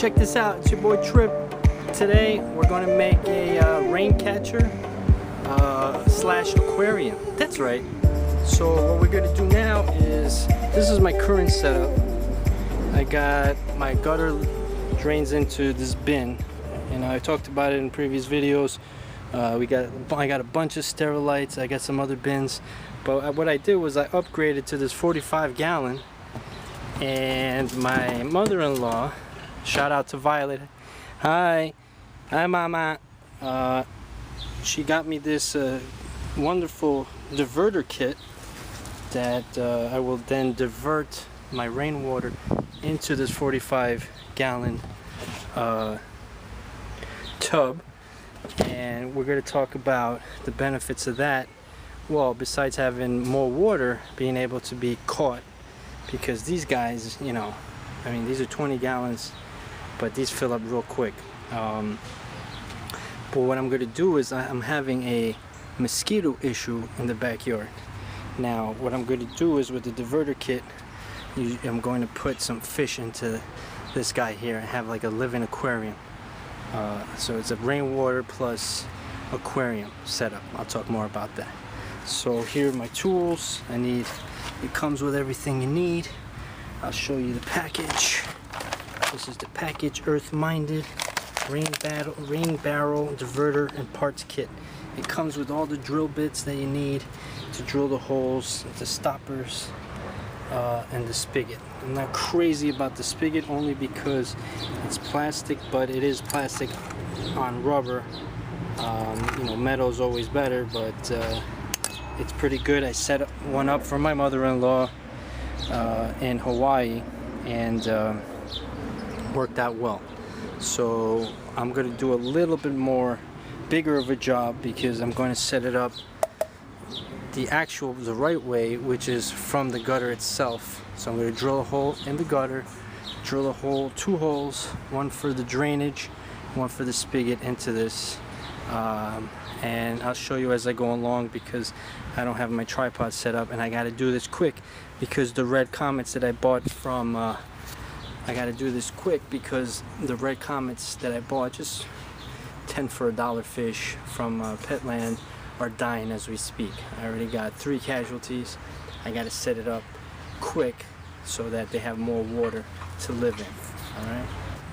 check this out. It's your boy Trip. Today we're going to make a rain catcher slash aquarium. That's right. So what we're going to do now is, this is my current setup. I got my gutter drains into this bin, and I talked about it in previous videos. I got a bunch of sterilites. I got some other bins, but what I did was I upgraded to this 45 gallon, and my mother-in-law, shout out to Violet, hi mama, she got me this wonderful diverter kit that I will then divert my rainwater into this 45 gallon tub. And we're going to talk about the benefits of that. Well, besides having more water being able to be caught, because these guys, you know, I mean, these are 20 gallons, but these fill up real quick. But what I'm going to do is I'm having a mosquito issue in the backyard. Now what I'm going to do is, with the diverter kit, I'm going to put some fish into this guy here and have like a living aquarium. So it's a rainwater plus aquarium setup. I'll talk more about that. So here are my tools. It comes with everything you need. I'll show you the package. This is the package: earth-minded rain barrel diverter and parts kit. It comes with all the drill bits that you need to drill the holes, the stoppers, and the spigot. I'm not crazy about the spigot, only because it's plastic, but it is plastic on rubber. You know, metal is always better, but it's pretty good. I set one up for my mother-in-law in Hawaii, and worked out well. So I'm going to do a little bit more bigger of a job, because I'm going to set it up the right way, which is from the gutter itself. So I'm going to drill a hole in the gutter, drill a hole, 2 holes, one for the drainage, one for the spigot into this, and I'll show you as I go along, because I don't have my tripod set up, and I got to do this quick because the Red Comets that I bought from I got to do this quick because the Red Comets that I bought, just 10 for $1 fish from Petland, are dying as we speak. I already got 3 casualties. I got to set it up quick so that they have more water to live in. Alright.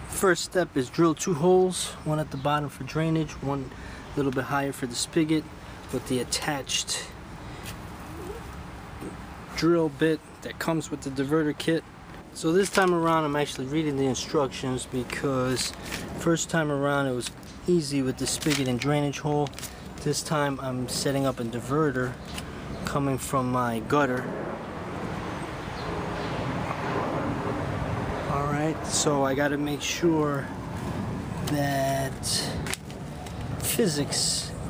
First step is drill 2 holes, one at the bottom for drainage, one a little bit higher for the spigot, with the attached drill bit that comes with the diverter kit. So this time around I'm actually reading the instructions, because first time around it was easy with the spigot and drainage hole. This time I'm setting up a diverter coming from my gutter. Alright, so I gotta make sure that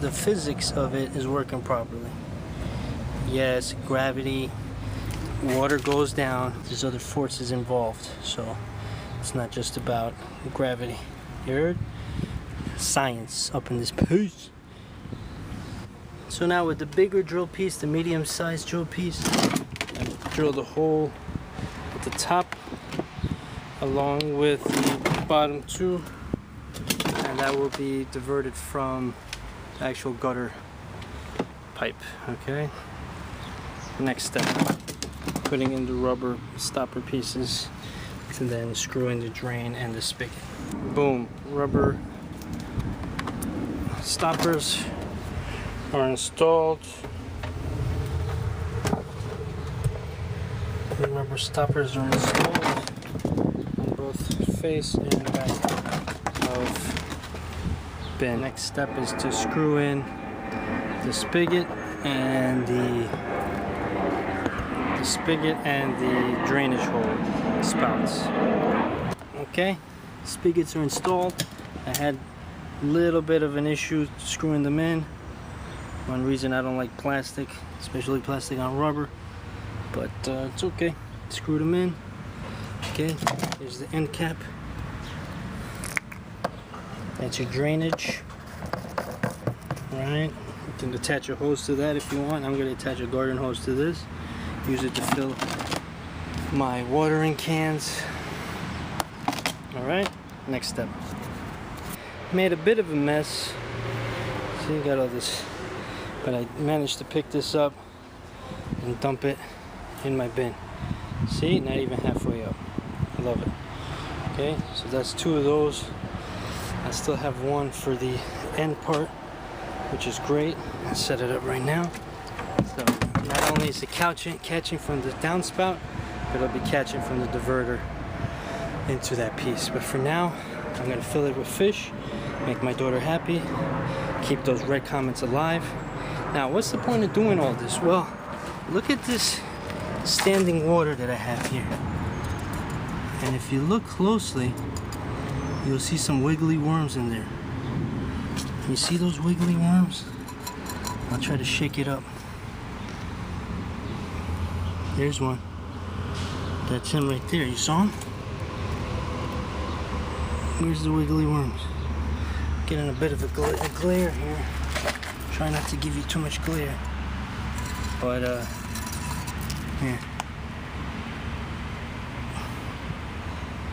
the physics of it is working properly. Yes, gravity, water goes down, there's other forces involved, so it's not just about gravity. You heard? Science up in this piece. So now with the bigger drill piece, the medium-sized drill piece, I drill the hole at the top along with the bottom 2, and that will be diverted from the actual gutter pipe. Okay. Next step, putting in the rubber stopper pieces to then screw in the drain and the spigot. Boom, rubber stoppers are installed. The rubber stoppers are installed on both face and back of bin. Next step is to screw in the spigot and the drainage hole spouts. Okay, spigots are installed. I had a little bit of an issue screwing them in. One reason I don't like plastic, especially plastic on rubber, but it's okay. Screw them in. Okay, here's the end cap. That's your drainage. Alright, you can attach a hose to that if you want. I'm going to attach a garden hose to this. Use it to fill my watering cans. Alright, next step. Made a bit of a mess. See, got all this, but I managed to pick this up and dump it in my bin. See, not even halfway up. I love it. Okay, so that's 2 of those. I still have one for the end part, which is great. I'll set it up right now. So not only is it catching from the downspout, but it'll be catching from the diverter into that piece. But for now, I'm gonna fill it with fish, make my daughter happy, keep those red comets alive. Now, what's the point of doing all this? Well, look at this standing water that I have here. And if you look closely, you'll see some wiggly worms in there. You see those wiggly worms? I'll try to shake it up. There's one. That's him right there. You saw him? Where's the wiggly worms? Getting a bit of a glare here. Try not to give you too much glare. But, here.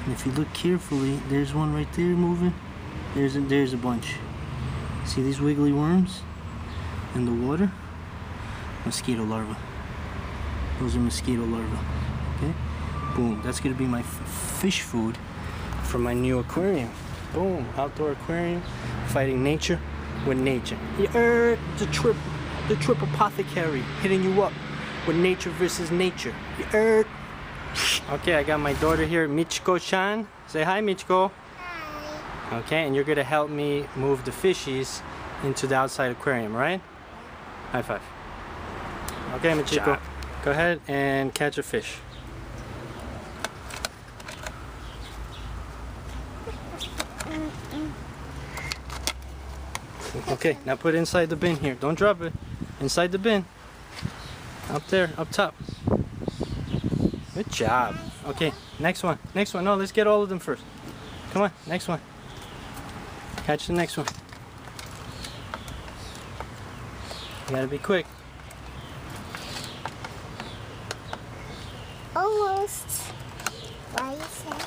And if you look carefully, there's one right there moving. There's a bunch. See these wiggly worms in the water? Mosquito larvae. Those are mosquito larvae. Okay? Boom. That's gonna be my fish food for my new aquarium. Boom. Outdoor aquarium, fighting nature with nature. The trip apothecary hitting you up with nature versus nature. Okay, I got my daughter here, Michiko-chan. Say hi, Michiko. Hi. Okay, and you're gonna help me move the fishies into the outside aquarium, right? High five. Okay, Michiko, go ahead and catch a fish. Okay, now put it inside the bin here. Don't drop it. Inside the bin. Up there, up top. Good job. Okay, next one. Next one. No, let's get all of them first. Come on, next one. Catch the next one. You gotta be quick. Almost. Why is that?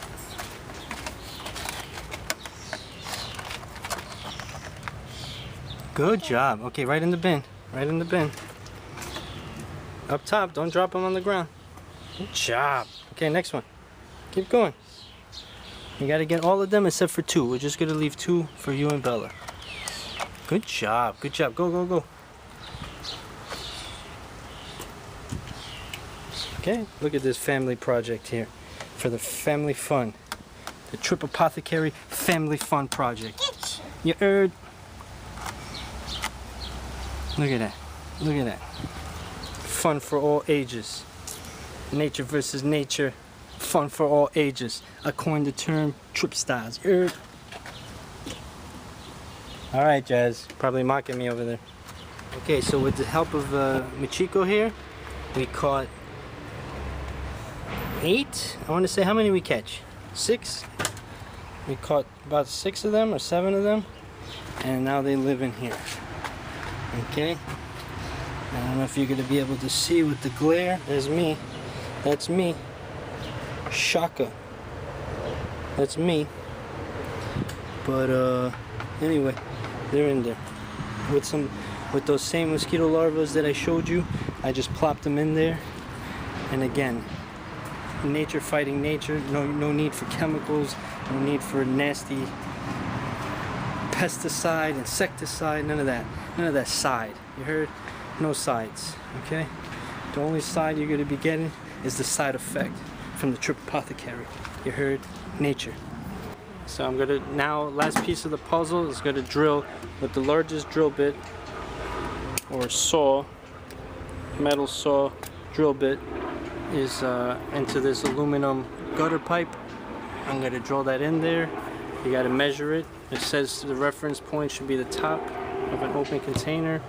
Good job. Okay, right in the bin. Right in the bin. Up top. Don't drop them on the ground. Good job. Okay, next one. Keep going. You gotta get all of them except for 2. We're just gonna leave 2 for you and Bella. Good job. Good job. Go, go, go. Okay, look at this family project here for the family fun. The Trip Apothecary Family Fun Project. You heard? Look at that. Look at that. Fun for all ages. Nature versus nature. Fun for all ages. I coined the term trip styles. Alright, Jazz. Probably mocking me over there. Okay, so with the help of Michiko here, we caught 8. I want to say, how many we catch? 6? We caught about 6 of them or 7 of them. And now they live in here. Okay? I don't know if you're going to be able to see with the glare. There's me. That's me. Shaka. That's me. But anyway, they're in there. With those same mosquito larvae that I showed you, I just plopped them in there. And again, nature fighting nature. No need for chemicals. No need for nasty pesticide, insecticide, none of that. None of that side. You heard? No sides. Okay? The only side you're going to be getting is the side effect from the Trip Apothecary. You heard? Nature. So I'm going to now, last piece of the puzzle is going to drill with the largest drill bit or saw, metal saw drill bit is into this aluminum gutter pipe. I'm going to drill that in there. You got to measure it. It says the reference point should be the top of an open container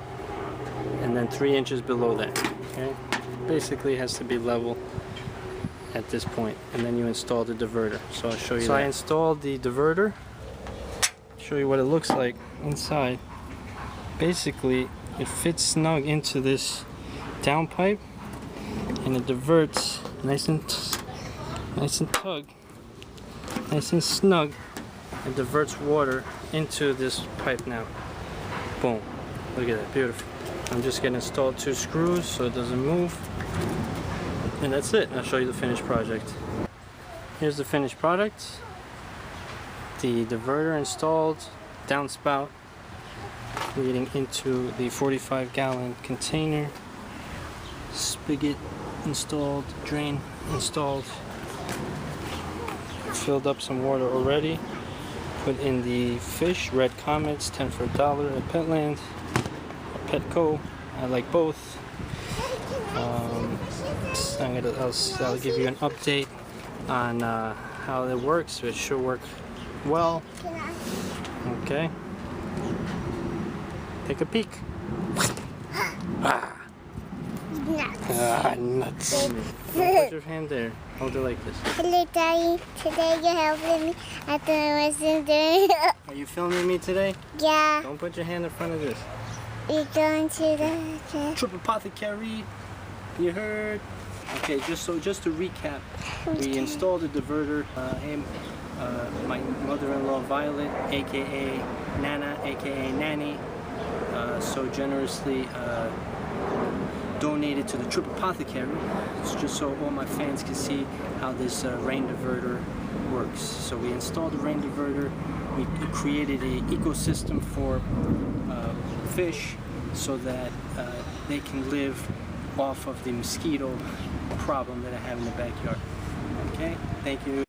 and then 3 inches below that. Okay, basically it has to be level at this point, and then you install the diverter. So I'll show you that. I installed the diverter. Show you what it looks like inside. Basically it fits snug into this down pipe and it diverts nice and snug It diverts water into this pipe now. Boom. Look at that, beautiful. I'm just gonna install 2 screws so it doesn't move. And that's it. I'll show you the finished project. Here's the finished product. The diverter installed, downspout leading into the 45-gallon container. Spigot installed, drain installed. Filled up some water already. Put in the fish, Red Comets, 10 for $1 at Petland, or Petco. I like both. I'll give you an update on how it works. It should work well. Okay. Take a peek. Nuts. Put your hand there. Hold it like this. Hello, Daddy. Today you're helping me. I thought I wasn't doing it. Are you filming me today? Yeah. Don't put your hand in front of this. We're going to the Triple apothecary. You heard? Okay, just to recap, we installed a diverter. My mother-in-law Violet, aka Nana, aka Nanny, so generously donated to the Triple Apothecary. It's just so all my fans can see how this rain diverter works. So we installed the rain diverter. We created an ecosystem for fish so that they can live off of the mosquito problem that I have in the backyard. Okay, thank you.